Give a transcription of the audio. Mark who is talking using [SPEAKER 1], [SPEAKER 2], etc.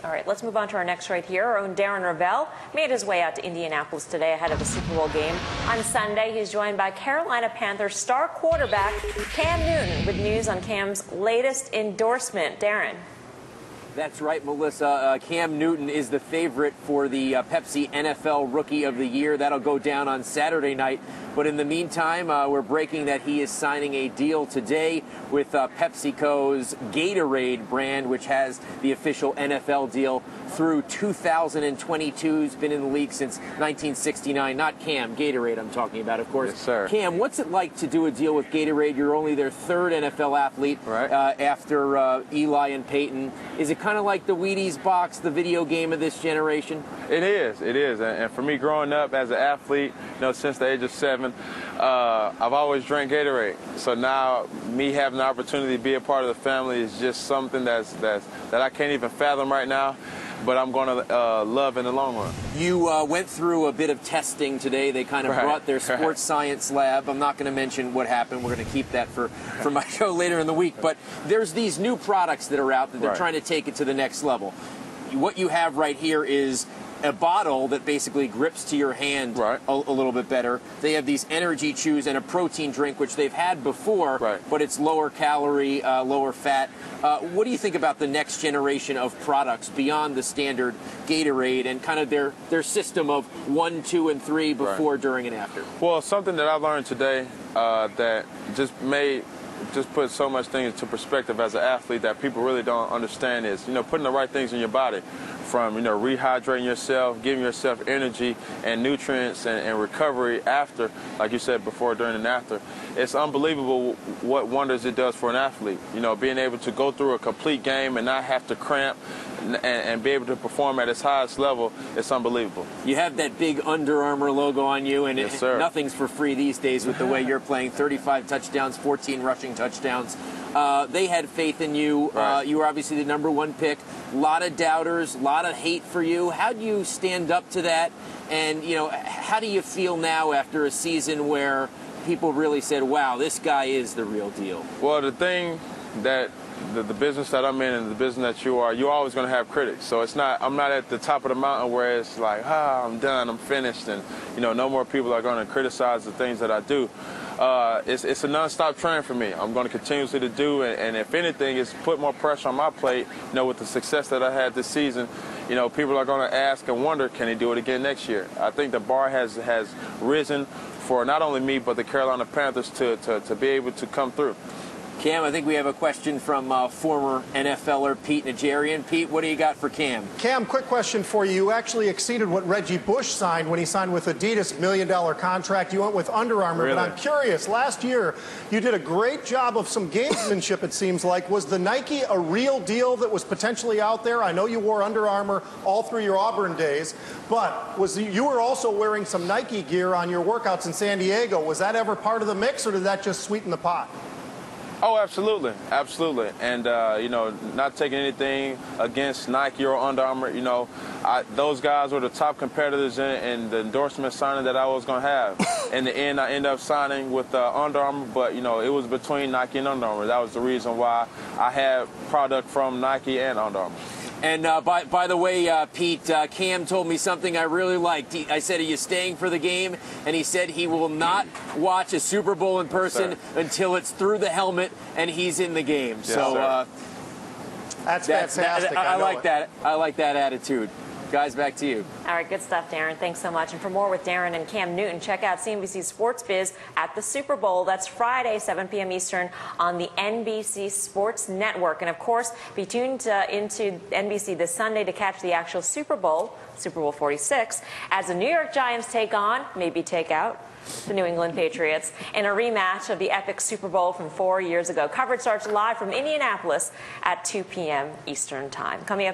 [SPEAKER 1] All right, let's move on to our next right here. Our own Darren Ravel made his way out to Indianapolis today ahead of the Super Bowl game. On Sunday, he's joined by Carolina Panthers star quarterback Cam Newton with news on Cam's latest endorsement. Darren.
[SPEAKER 2] That's right, Melissa. Cam Newton is the favorite for the Pepsi NFL Rookie of the Year. That'll go down on Saturday night. But in the meantime, we're breaking that he is signing a deal today with PepsiCo's Gatorade brand, which has the official NFL deal through 2022. He's been in the league since 1969. Not Cam, Gatorade I'm talking about, of course.
[SPEAKER 3] Yes, sir.
[SPEAKER 2] Cam, what's it like to do a deal with Gatorade? You're only their third NFL athlete after Eli and Peyton. Is it kind of like the Wheaties box, the video game of this generation?
[SPEAKER 3] It is. And for me, growing up as an athlete, since the age of 7, I've always drank Gatorade. So now, me having the opportunity to be a part of the family is just something that I can't even fathom right now. But I'm going to love in the long run. You
[SPEAKER 2] went through a bit of testing today. They kind of brought their sports science lab. I'm not going to mention what happened. We're going to keep that for my show later in the week. But there's these new products that are out that they're trying to take it to the next level. What you have right here is a bottle that basically grips to your hand a little bit better. They have these energy chews and a protein drink, which they've had before, but it's lower calorie, lower fat. What do you think about the next generation of products beyond the standard Gatorade and kind of their system of 1, 2, and 3 before, during, and after?
[SPEAKER 3] Well, something that I learned today that just put so much things into perspective as an athlete that people really don't understand is, putting the right things in your body, from, rehydrating yourself, giving yourself energy and nutrients and recovery after, like you said, before, during, and after. It's unbelievable what wonders it does for an athlete. Being able to go through a complete game and not have to cramp and be able to perform at its highest level, it's unbelievable.
[SPEAKER 2] You have that big Under Armour logo on you, and nothing's for free these days with the way you're playing. 35 touchdowns, 14 rushing touchdowns. They had faith in you. You were obviously the #1 pick. A lot of doubters, a lot of hate for you. How do you stand up to that? And, how do you feel now after a season where people really said, wow, this guy is the real deal?
[SPEAKER 3] Well, the thing that the business that I'm in and the business that you're always going to have critics. So I'm not at the top of the mountain where it's like, I'm done, I'm finished, and, no more people are going to criticize the things that I do. It's a non-stop train for me. I'm going to continuously to do, and if anything, it's put more pressure on my plate, with the success that I had this season. People are going to ask and wonder, can he do it again next year? I think the bar has risen for not only me, but the Carolina Panthers to be able to come through.
[SPEAKER 2] Cam, I think we have a question from former NFLer Pete Najarian. Pete, what do you got for Cam?
[SPEAKER 4] Cam, quick question for you. You actually exceeded what Reggie Bush signed when he signed with Adidas, $1 million contract. You went with Under Armour.
[SPEAKER 3] Really?
[SPEAKER 4] But I'm curious, last year you did a great job of some gamesmanship, it seems like. Was the Nike a real deal that was potentially out there? I know you wore Under Armour all through your Auburn days, but you were also wearing some Nike gear on your workouts in San Diego. Was that ever part of the mix, or did that just sweeten the pot?
[SPEAKER 3] Oh, absolutely. And, not taking anything against Nike or Under Armour, those guys were the top competitors in the endorsement signing that I was going to have. In the end, I ended up signing with Under Armour, but, it was between Nike and Under Armour. That was the reason why I had product from Nike and Under Armour.
[SPEAKER 2] And by the way, Pete, Cam told me something I really liked. I said, are you staying for the game? And he said he will not watch a Super Bowl in person until it's through the helmet and he's in the game.
[SPEAKER 3] Yes, so
[SPEAKER 4] that's fantastic.
[SPEAKER 2] I like that. I like that attitude. Guys, back to you.
[SPEAKER 1] All right, good stuff, Darren. Thanks so much. And for more with Darren and Cam Newton, check out CNBC Sports Biz at the Super Bowl. That's Friday, 7 p.m. Eastern on the NBC Sports Network. And, of course, be tuned into NBC this Sunday to catch the actual Super Bowl, Super Bowl 46, as the New York Giants take on, maybe take out, the New England Patriots in a rematch of the epic Super Bowl from 4 years ago. Coverage starts live from Indianapolis at 2 p.m. Eastern Time. Coming up